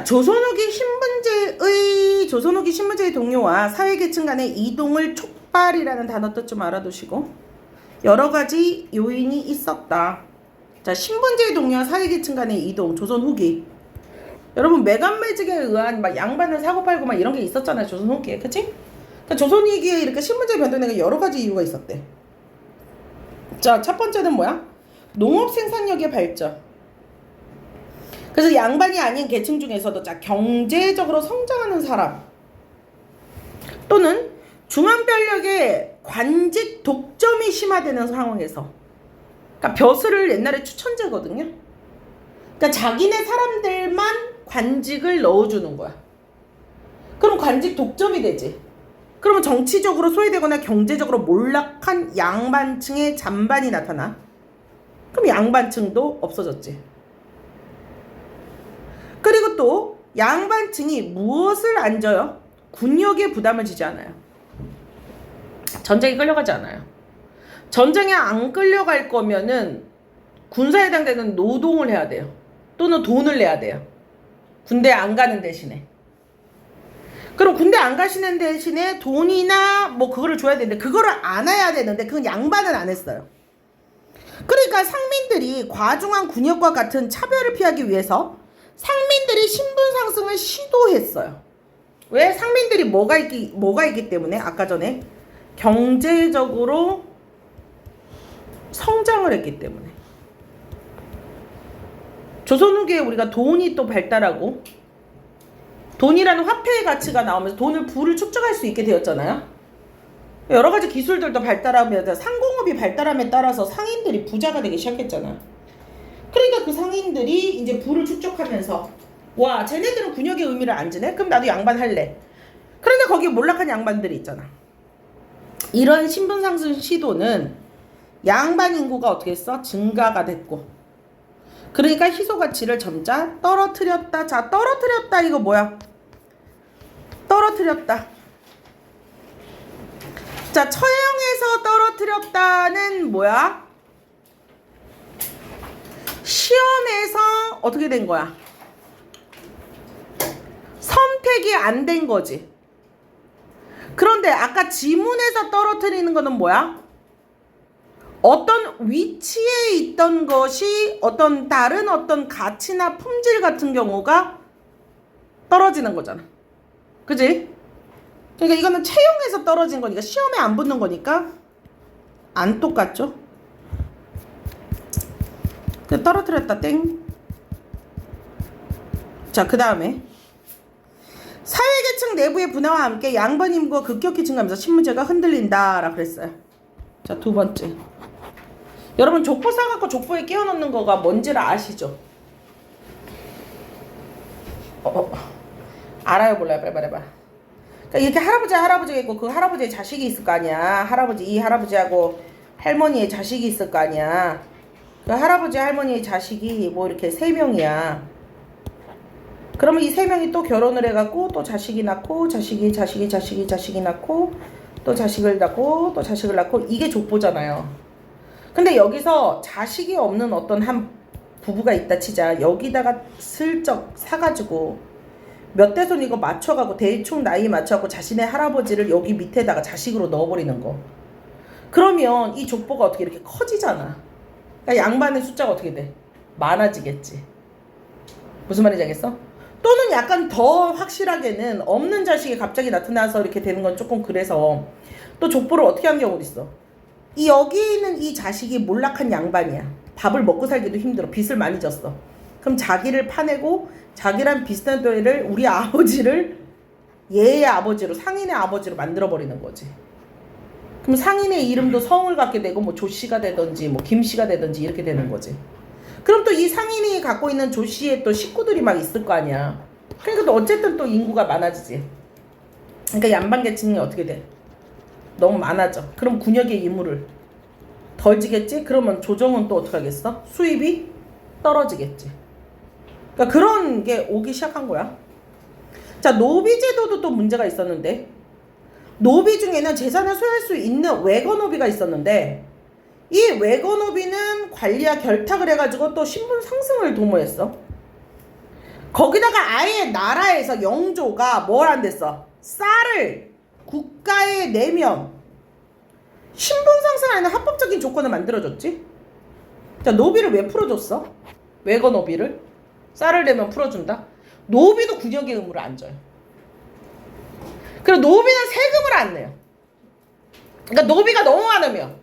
조선 후기 신분제의 동요와 사회계층 간의 이동을 촉발이라는 단어 뜻 좀 알아두시고, 여러 가지 요인이 있었다. 자, 신분제의 동요와 사회계층 간의 이동, 조선 후기. 여러분, 매간매직에 의한 막 양반을 사고팔고 막 이런 게 있었잖아요, 조선 후기에. 그치? 그러니까 조선 후기에 이렇게 신분제 변동에 여러 가지 이유가 있었대. 자, 첫 번째는 뭐야? 농업 생산력의 발전. 그래서 양반이 아닌 계층 중에서도 자, 경제적으로 성장하는 사람, 또는 중앙변력의 관직 독점이 심화되는 상황에서, 그러니까 벼슬을 옛날에 추천제거든요. 그러니까 자기네 사람들만 관직을 넣어주는 거야. 그럼 관직 독점이 되지. 그러면 정치적으로 소외되거나 경제적으로 몰락한 양반층의 잔반이 나타나. 그럼 양반층도 없어졌지. 그리고 또 양반층이 무엇을 안 져요? 군역의 부담을 지지 않아요. 전쟁에 끌려가지 않아요. 전쟁에 안 끌려갈 거면은 군사에 해당되는 노동을 해야 돼요. 또는 돈을 내야 돼요. 군대 안 가는 대신에. 그럼 군대 안 가시는 대신에 돈이나 뭐 그거를 줘야 되는데, 그거를 안 해야 되는데 그건 양반은 안 했어요. 그러니까 상민들이 과중한 군역과 같은 차별을 피하기 위해서 상민들이 신분 상승을 시도했어요. 왜? 상민들이 뭐가 있기 때문에, 아까 전에 경제적으로 성장을 했기 때문에. 조선 후기에 우리가 돈이 또 발달하고 돈이라는 화폐의 가치가 나오면서 부를 축적할 수 있게 되었잖아요. 여러 가지 기술들도 발달하면서 상공업이 발달함에 따라서 상인들이 부자가 되기 시작했잖아요. 그러니까 그 상인들이 이제 부를 축적하면서, 와, 쟤네들은 군역의 의미를 안 지네? 그럼 나도 양반 할래. 그런데 거기에 몰락한 양반들이 있잖아. 이런 신분 상승 시도는 양반 인구가 어떻게 했어? 증가가 됐고, 그러니까 희소 가치를 점차 떨어뜨렸다. 자, 떨어뜨렸다 이거 뭐야? 떨어뜨렸다. 자, 처형해서 떨어뜨렸다는 뭐야? 시험에서 어떻게 된 거야? 선택이 안 된 거지. 그런데 아까 지문에서 떨어뜨리는 거는 뭐야? 어떤 위치에 있던 것이 어떤 다른 어떤 가치나 품질 같은 경우가 떨어지는 거잖아. 그지? 그러니까 이거는 채용에서 떨어진 거니까, 시험에 안 붙는 거니까 안 똑같죠? 떨어뜨렸다 땡. 자, 그 다음에 사회계층 내부의 분화와 함께 양반 인구가 급격히 증가하면서 신분제가 흔들린다 라 그랬어요. 자, 두 번째, 여러분 족보 사갖고 족보에 끼워 넣는 거가 뭔지를 아시죠? 알아요 몰라요? 빨리 말해봐. 그러니까 이렇게 할아버지가 있고 그 할아버지의 자식이 있을 거 아니야. 이 할아버지하고 할머니의 자식이 있을 거 아니야. 그 할아버지 할머니의 자식이 뭐 이렇게 3명이야. 그러면 이 3명이 또 결혼을 해갖고 또 자식이 낳고 자식이 낳고 또 자식을 낳고 또 자식을 낳고, 이게 족보잖아요. 근데 여기서 자식이 없는 어떤 한 부부가 있다 치자. 여기다가 슬쩍 사가지고 몇 대손 이거 맞춰가고 대충 나이 맞춰갖고 자신의 할아버지를 여기 밑에다가 자식으로 넣어버리는 거. 그러면 이 족보가 어떻게 이렇게 커지잖아. 그러니까 양반의 숫자가 어떻게 돼? 많아지겠지. 무슨 말인지 알겠어? 또는 약간 더 확실하게는 없는 자식이 갑자기 나타나서 이렇게 되는 건 조금 그래서, 또 족보를 어떻게 한 경우도 있어. 여기 있는 이 자식이 몰락한 양반이야. 밥을 먹고 살기도 힘들어. 빚을 많이 졌어. 그럼 자기를 파내고 자기랑 비슷한 또래를, 우리 아버지를 얘의 아버지로, 상인의 아버지로 만들어버리는 거지. 그럼 상인의 이름도 성을 갖게 되고 뭐 조씨가 되든지 뭐 김씨가 되든지 이렇게 되는 거지. 그럼 또 이 상인이 갖고 있는 조씨의 또 식구들이 막 있을 거 아니야. 그러니까 또 어쨌든 또 인구가 많아지지. 그러니까 양반 계층이 어떻게 돼? 너무 많아져. 그럼 군역의 임무를 덜 지겠지? 그러면 조정은 또 어떻게 하겠어? 수입이 떨어지겠지. 그러니까 그런 게 오기 시작한 거야. 자, 노비 제도도 또 문제가 있었는데, 노비 중에는 재산을 소유할 수 있는 외거노비가 있었는데, 이 외거노비는 관리와 결탁을 해가지고 또 신분 상승을 도모했어. 거기다가 아예 나라에서 영조가 뭘 안 됐어? 쌀을 국가에 내면 신분 상승하는 합법적인 조건을 만들어줬지. 자, 노비를 왜 풀어줬어? 왜거 노비를? 쌀을 내면 풀어준다? 노비도 군역의 의무를 안 져요. 그리고 노비는 세금을 안 내요. 그러니까 노비가 너무 많으면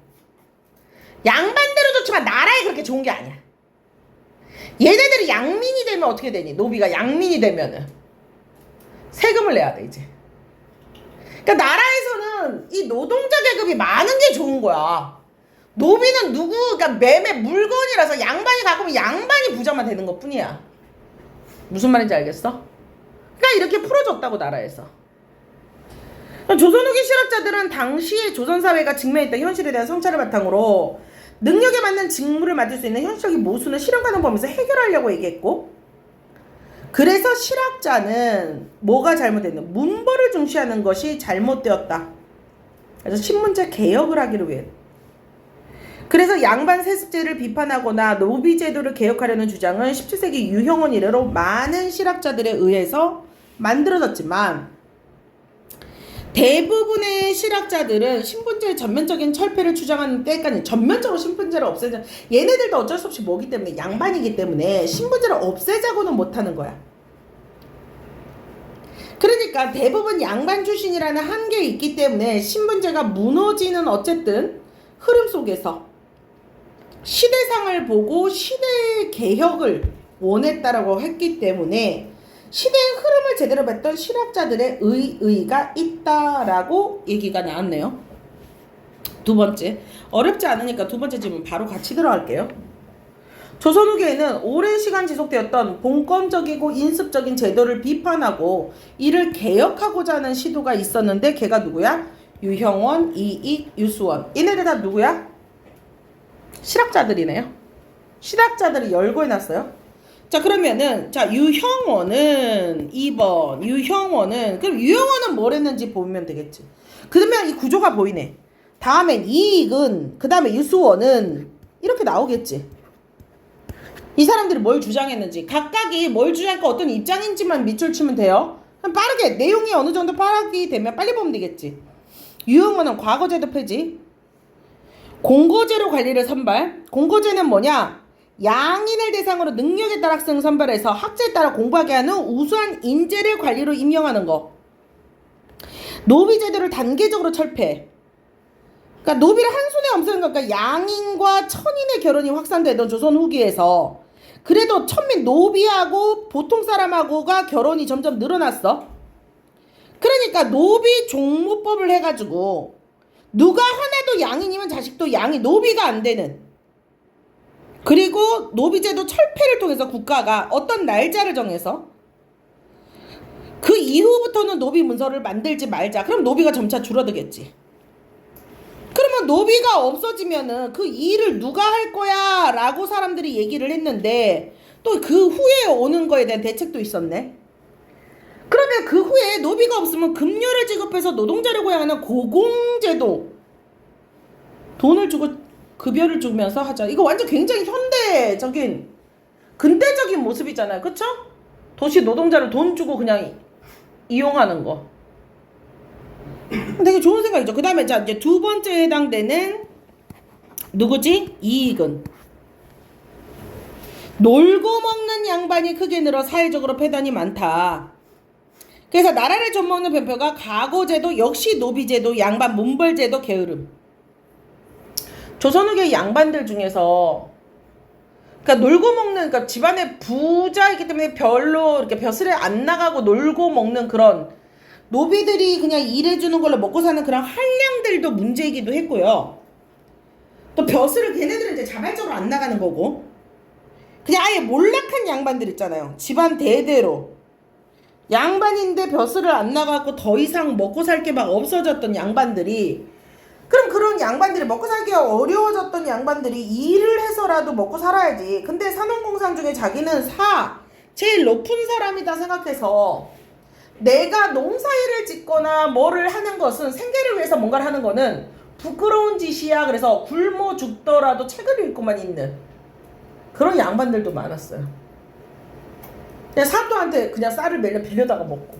양반대로 좋지만 나라에 그렇게 좋은 게 아니야. 얘네들이 양민이 되면 어떻게 되니? 노비가 양민이 되면은 세금을 내야 돼 이제. 그러니까 나라에서는 이 노동자 계급이 많은 게 좋은 거야. 노비는 그러니까 매매 물건이라서 양반이 갖고 오면 양반이 부자만 되는 것 뿐이야. 무슨 말인지 알겠어? 그러니까 이렇게 풀어줬다고 나라에서. 조선 후기 실학자들은 당시의 조선사회가 직면했던 현실에 대한 성찰을 바탕으로 능력에 맞는 직무를 맡을 수 있는 현실적인 모순을 실현 가능 범위에서 해결하려고 얘기했고, 그래서 실학자는 뭐가 잘못됐냐? 문벌을 중시하는 것이 잘못되었다. 그래서 신문제 개혁을 하기를 위해. 그래서 양반 세습제를 비판하거나 노비제도를 개혁하려는 주장은 17세기 유형원 이래로 많은 실학자들에 의해서 만들어졌지만, 대부분의 실학자들은 신분제의 전면적인 철폐를 주장하는 때까지 전면적으로 신분제를 없애자, 얘네들도 어쩔 수 없이 뭐기 때문에 양반이기 때문에 신분제를 없애자고는 못하는 거야. 그러니까 대부분 양반 출신이라는 한계에 있기 때문에 신분제가 무너지는 어쨌든 흐름 속에서 시대상을 보고 시대의 개혁을 원했다라고 했기 때문에 시대의 흐름을 제대로 봤던 실학자들의 의의가 있다라고 얘기가 나왔네요. 두 번째, 어렵지 않으니까 두 번째 질문 바로 같이 들어갈게요. 조선 후기에는 오랜 시간 지속되었던 봉건적이고 인습적인 제도를 비판하고 이를 개혁하고자 하는 시도가 있었는데 걔가 누구야? 유형원, 이익, 유수원. 얘네들 다 누구야? 실학자들이네요. 실학자들이 열거해놨어요. 자, 그러면은 자, 유형원은 2번 유형원은, 그럼 유형원은 뭘 했는지 보면 되겠지. 그러면 이 구조가 보이네. 다음엔 이익은, 그 다음에 유수원은 이렇게 나오겠지. 이 사람들이 뭘 주장했는지, 각각이 뭘 주장할까 어떤 입장인지만 밑줄 치면 돼요. 그럼 빠르게 내용이 어느 정도 파악이 되면 빨리 보면 되겠지. 유형원은 과거제도 폐지, 공고제로 관리를 선발. 공고제는 뭐냐? 양인을 대상으로 능력에 따라 학생 선발해서 학제에 따라 공부하게 하는 우수한 인재를 관리로 임명하는 거. 노비제도를 단계적으로 철폐. 그러니까 노비를 한 손에 없애는 거. 그러니까 양인과 천인의 결혼이 확산되던 조선 후기에서 그래도 천민 노비하고 보통 사람하고가 결혼이 점점 늘어났어. 그러니까 노비 종모법을 해가지고 누가 하나도 양인이면 자식도 양이, 노비가 안 되는. 그리고 노비제도 철폐를 통해서 국가가 어떤 날짜를 정해서 그 이후부터는 노비 문서를 만들지 말자. 그럼 노비가 점차 줄어들겠지. 그러면 노비가 없어지면은 그 일을 누가 할 거야 라고 사람들이 얘기를 했는데, 또 그 후에 오는 거에 대한 대책도 있었네. 그러면 그 후에 노비가 없으면 급료를 지급해서 노동자를 고용하는 고공제도, 돈을 주고 급여를 주면서 하자. 이거 완전 굉장히 현대적인 근대적인 모습이잖아요. 그쵸? 도시 노동자를 돈 주고 그냥 이용하는 거. 되게 좋은 생각이죠. 그 다음에 자, 이제 두 번째 해당되는 누구지? 이익은 놀고 먹는 양반이 크게 늘어 사회적으로 폐단이 많다. 그래서 나라를 좀먹는 변표가 가고제도, 역시 노비제도, 양반 문벌제도 게으름. 조선 후기 양반들 중에서 그러니까 놀고 먹는, 그러니까 집안의 부자이기 때문에 별로 이렇게 벼슬에 안 나가고 놀고 먹는 그런 노비들이 그냥 일해주는 걸로 먹고 사는 그런 한량들도 문제이기도 했고요. 또 벼슬을 걔네들은 이제 자발적으로 안 나가는 거고, 그냥 아예 몰락한 양반들 있잖아요. 집안 대대로 양반인데 벼슬을 안 나가고 더 이상 먹고 살 게 막 없어졌던 양반들이, 그럼 그런 양반들이 먹고 살기가 어려워졌던 양반들이 일을 해서라도 먹고 살아야지. 근데 산업공상 중에 자기는 제일 높은 사람이다 생각해서 내가 농사일을 짓거나 뭐를 하는 것은, 생계를 위해서 뭔가를 하는 거는 부끄러운 짓이야. 그래서 굶어 죽더라도 책을 읽고만 있는 그런 양반들도 많았어요. 그냥 사또한테 그냥 쌀을 매년 빌려다가 먹고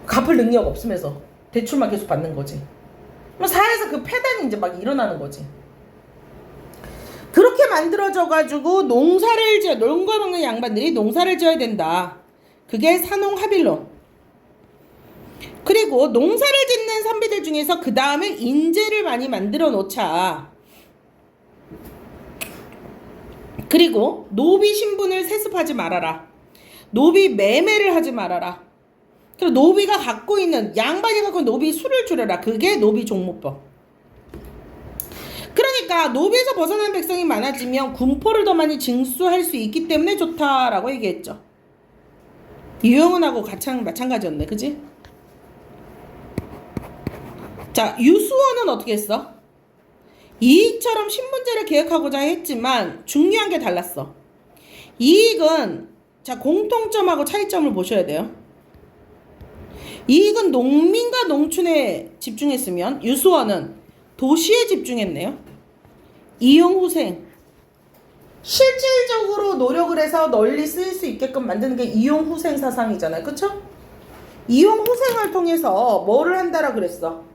갚을 능력 없으면서 대출만 계속 받는 거지. 그럼 사회에서 그 폐단이 이제 막 일어나는 거지. 그렇게 만들어져가지고 농가 먹는 양반들이 농사를 지어야 된다. 그게 산농합일론. 그리고 농사를 짓는 선비들 중에서 그 다음에 인재를 많이 만들어 놓자. 그리고 노비 신분을 세습하지 말아라. 노비 매매를 하지 말아라. 그리고 노비가 갖고 있는 양반이 갖고 있는 노비 수를 줄여라. 그게 노비 종무법. 그러니까 노비에서 벗어난 백성이 많아지면 군포를 더 많이 징수할 수 있기 때문에 좋다라고 얘기했죠. 유영은하고 마찬가지였네, 그지? 자, 유수원은 어떻게 했어? 이익처럼 신분제를 개혁하고자 했지만 중요한 게 달랐어. 이익은 자 공통점하고 차이점을 보셔야 돼요. 이익은 농민과 농촌에 집중했으면 유수원은 도시에 집중했네요. 이용후생. 실질적으로 노력을 해서 널리 쓰일 수 있게끔 만드는 게 이용후생 사상이잖아요. 그쵸? 이용후생을 통해서 뭐를 한다라 그랬어?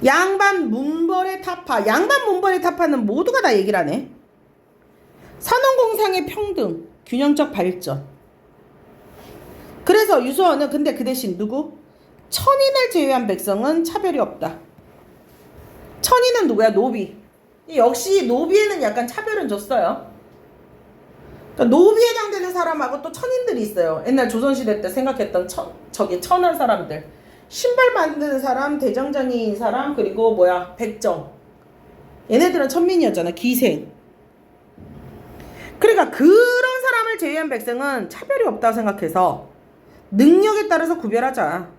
양반 문벌의 타파. 양반 문벌의 타파는 모두가 다 얘기를 하네. 산업공상의 평등, 균형적 발전. 그래서 유수원은 근데 그 대신 누구? 천인을 제외한 백성은 차별이 없다. 천인은 누구야? 노비. 역시 노비에는 약간 차별은 줬어요. 그러니까 노비에 해당되는 사람하고 또 천인들이 있어요. 옛날 조선시대 때 생각했던 천한 사람들. 신발 만드는 사람, 대장장이인 사람, 그리고 백정. 얘네들은 천민이었잖아. 기생. 그러니까 그런 사람을 제외한 백성은 차별이 없다고 생각해서 능력에 따라서 구별하자.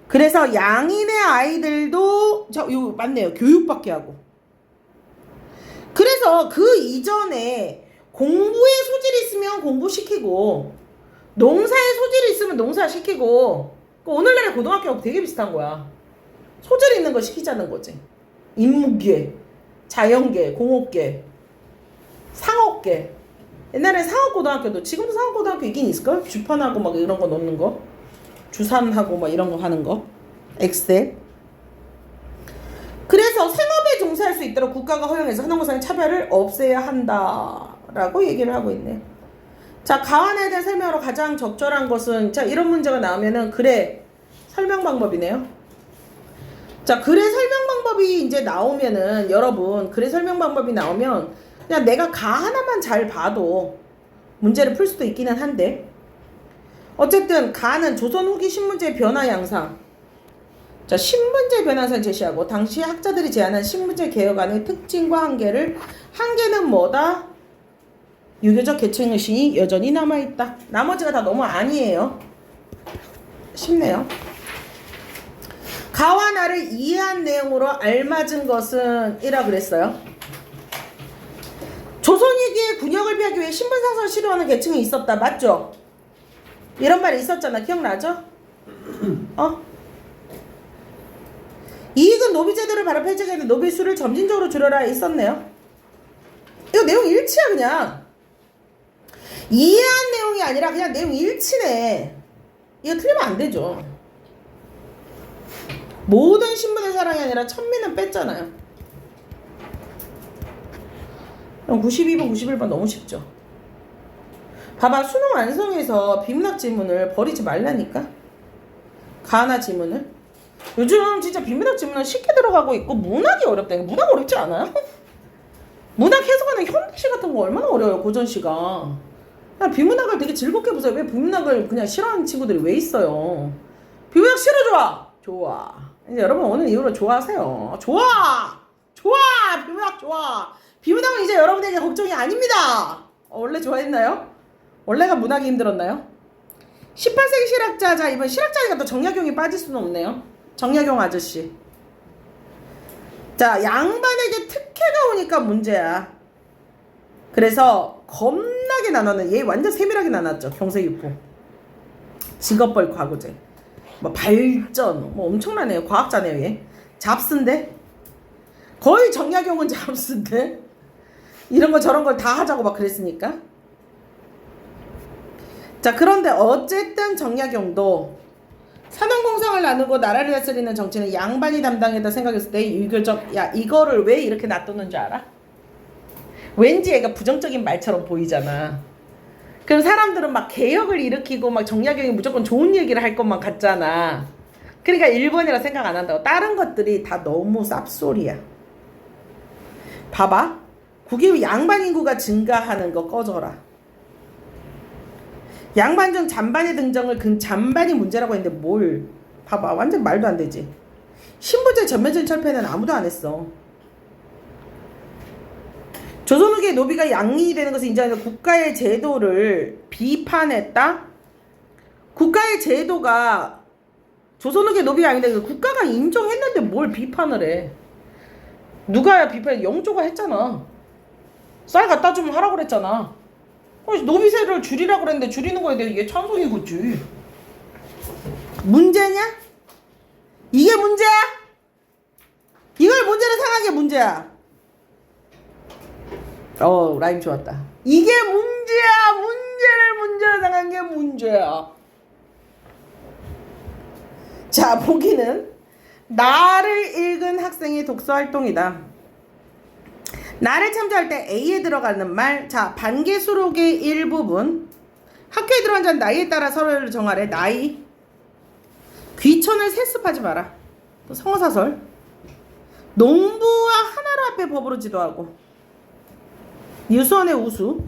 그래서 양인의 아이들도 이거 맞네요. 교육받게 하고. 그래서 그 이전에 공부에 소질이 있으면 공부시키고 농사에 소질이 있으면 농사시키고 오늘날의 고등학교하고 되게 비슷한 거야. 소질 있는 거 시키자는 거지. 인문계, 자연계, 공업계, 상업계. 옛날에 상업고등학교도 지금도 상업고등학교 있긴 있을걸? 주판하고 막 이런 거 넣는 거. 주산하고 막 이런 거 하는 거. 엑셀. 그래서 생업에 종사할 수 있도록 국가가 허용해서 한국사의 차별을 없애야 한다라고 얘기를 하고 있네. 자, 가환에 대한 설명으로 가장 적절한 것은 자 이런 문제가 나오면은 글의 설명 방법이네요. 자, 글의 설명 방법이 이제 나오면은 여러분 글의 설명 방법이 나오면 그냥 내가 가 하나만 잘 봐도 문제를 풀 수도 있기는 한데 어쨌든 가는 조선 후기 신문제의 변화 양상. 자, 신문제 변화를 제시하고 당시 학자들이 제안한 신문제 개혁안의 특징과 한계를 한계는 뭐다? 유교적 계층의식이 여전히 남아있다. 나머지가 다 너무 아니에요. 쉽네요. 가와 나를 이해한 내용으로 알맞은 것은 이라 그랬어요. 조선위기에 군역을 피하기 위해 신분상선을 시도하는 계층이 있었다. 맞죠? 이런 말이 있었잖아. 기억나죠? 이익은 노비제도를 바로 펼치게 된 노비 수를 점진적으로 줄여라 있었네요. 이거 내용 일치야 그냥. 이해한 내용이 아니라 그냥 내용 일치네. 이거 틀리면 안 되죠. 모든 신분의 사랑이 아니라 천민은 뺐잖아요. 그럼 92번 91번 너무 쉽죠. 봐봐, 수능 완성에서 비문학 지문을 버리지 말라니까. 가나 지문을. 요즘 진짜 비문학 지문은 쉽게 들어가고 있고 문학이 어렵다. 문학 어렵지 않아요? 문학 해석하는 현대시 같은 거 얼마나 어려워요. 고전시가. 그냥 비문학을 되게 즐겁게 보세요. 왜 비문학을 그냥 싫어하는 친구들이 왜 있어요? 비문학 싫어 좋아? 좋아. 이제 여러분 오늘 이후로 좋아하세요. 좋아! 좋아! 비문학 좋아! 비문학은 이제 여러분에게 걱정이 아닙니다. 원래 좋아했나요? 원래가 문학이 힘들었나요? 18세기 실학자. 자, 이번 실학자니까 또 정약용이 빠질 수는 없네요. 정약용 아저씨. 자, 양반에게 특혜가 오니까 문제야. 그래서 겁나게 나눴네. 얘 완전 세밀하게 나눴죠. 경세유포. 직업벌 과거제. 뭐 발전. 뭐 엄청나네요. 과학자네요 얘. 잡스인데? 거의 정약용은 잡스인데? 이런 거 저런 걸 다 하자고 막 그랬으니까. 자, 그런데 어쨌든 정약용도 산원공상을 나누고 나라를 다스리는 정치는 양반이 담당했다 생각했을 때 유교적, 야, 이거를 왜 이렇게 놔두는 줄 알아? 왠지 얘가 부정적인 말처럼 보이잖아. 그럼 사람들은 막 개혁을 일으키고 막 정약용이 무조건 좋은 얘기를 할 것만 같잖아. 그러니까 1번이라 생각 안 한다고. 다른 것들이 다 너무 쌉소리야. 봐봐. 국외 양반 인구가 증가하는 거 꺼져라. 양반 중 잔반의 등장을 잔반이 문제라고 했는데 뭘. 봐봐. 완전 말도 안 되지. 신부제 전면적인 철폐는 아무도 안 했어. 조선 후기의 노비가 양인이 되는 것을 인정해서 국가의 제도를 비판했다? 국가의 제도가 조선 후기의 노비가 양인이 되는 국가가 인정했는데 뭘 비판을 해. 누가 비판해? 영조가 했잖아. 쌀 갖다 주면 하라고 그랬잖아. 노비세를 줄이라고 그랬는데 줄이는 거에 대해 얘 찬성이겠지. 문제냐? 이게 문제야? 이걸 문제로 생각한 게 문제야. 라임 좋았다. 이게 문제야. 문제를 생각한 게 문제야. 자, 보기는 나를 읽은 학생의 독서 활동이다. 나를 참조할 때 A에 들어가는 말. 자, 반개 수록의 일부분. 학교에 들어간 자는 나이에 따라 서로를 정하래. 나이. 귀천을 세습하지 마라. 또 성어사설. 농부와 하나로 앞에 법으로 지도하고. 유수원의 우서.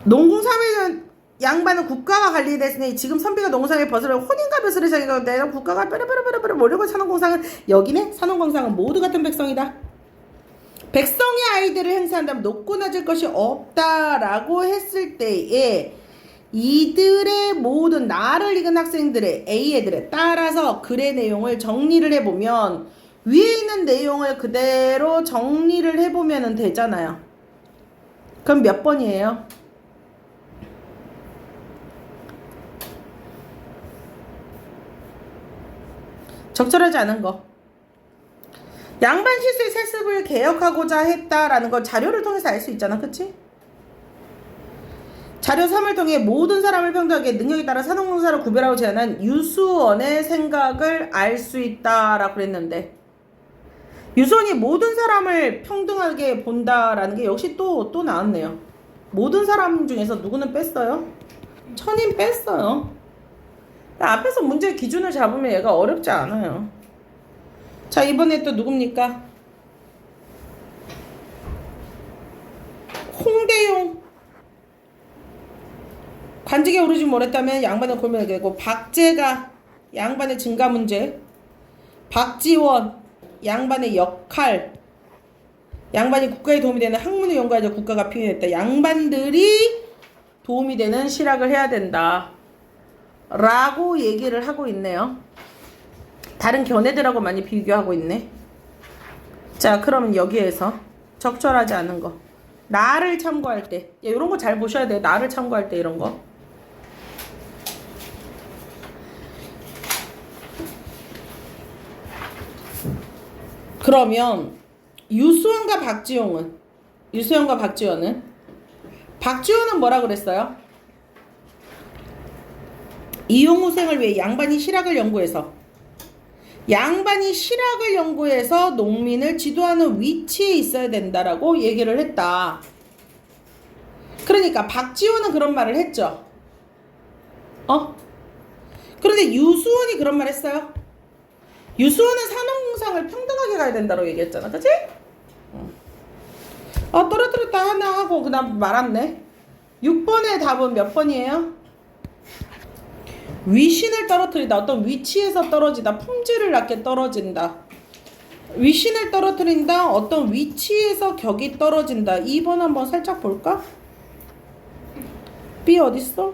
농공사회는 양반은 국가가 관리됐으니 지금 선비가 농공사회 벗으려 혼인과 벼슬을 정해가고 내가 국가가 뼈르뼈르뼈르 모르고 산업공상은 여기네. 산업공상은 모두 같은 백성이다. 백성의 아이들을 행사한다면 높고 낮을 것이 없다라고 했을 때에 이들의 모든 나를 읽은 학생들의 A 애들에 따라서 글의 내용을 정리를 해보면 위에 있는 내용을 그대로 정리를 해보면 되잖아요. 그럼 몇 번이에요? 적절하지 않은 거. 양반 실수의 세습을 개혁하고자 했다라는 걸 자료를 통해서 알 수 있잖아. 그치? 자료 3을 통해 모든 사람을 평등하게 능력에 따라 산업공사를 구별하고 제안한 유수원의 생각을 알 수 있다라고 그랬는데 유수원이 모든 사람을 평등하게 본다라는 게 역시 또 나왔네요. 모든 사람 중에서 누구는 뺐어요? 천인 뺐어요. 앞에서 문제 기준을 잡으면 얘가 어렵지 않아요. 자, 이번에 또 누굽니까? 홍대용. 관직에 오르지 못했다면 양반의 골면을 개고 박제가 양반의 증가 문제. 박지원 양반의 역할. 양반이 국가에 도움이 되는 학문을 연구하자 국가가 필요했다. 양반들이 도움이 되는 실학을 해야 된다 라고 얘기를 하고 있네요. 다른 견해들하고 많이 비교하고 있네. 자, 그러면 여기에서 적절하지 않은 거. 나를 참고할 때. 이런 거 잘 보셔야 돼요. 나를 참고할 때 이런 거. 그러면 유수원과 박지원은 박지원은 뭐라 그랬어요? 이용후생을 위해 양반이 실학을 연구해서 농민을 지도하는 위치에 있어야 된다라고 얘기를 했다. 그러니까 박지원은 그런 말을 했죠. 그런데 유수원이 그런 말 했어요? 유수원은 산업공상을 평등하게 가야 된다고 얘기했잖아. 그치? 떨어뜨렸다 하나 하고 그 다음 말았네. 6번의 답은 몇 번이에요? 위신을 떨어뜨리다. 어떤 위치에서 떨어지다. 품질을 낮게 떨어진다. 위신을 떨어뜨린다. 어떤 위치에서 격이 떨어진다. 2번 한번 살짝 볼까? B 어딨어?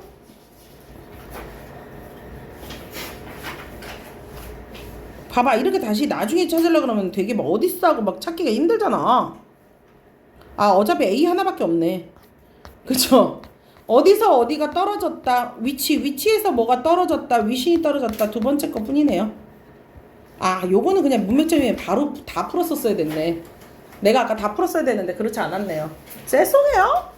봐봐. 이렇게 다시 나중에 찾으려고 그러면 되게 막 어딨어 하고 막 찾기가 힘들잖아. 어차피 A 하나밖에 없네. 그쵸? 어디서 어디가 떨어졌다. 위치에서 뭐가 떨어졌다. 위신이 떨어졌다. 두 번째 거 뿐이네요. 요거는 그냥 문맥점이면 바로 다 풀었었어야 됐네. 내가 아까 다 풀었어야 되는데 그렇지 않았네요. 죄송해요.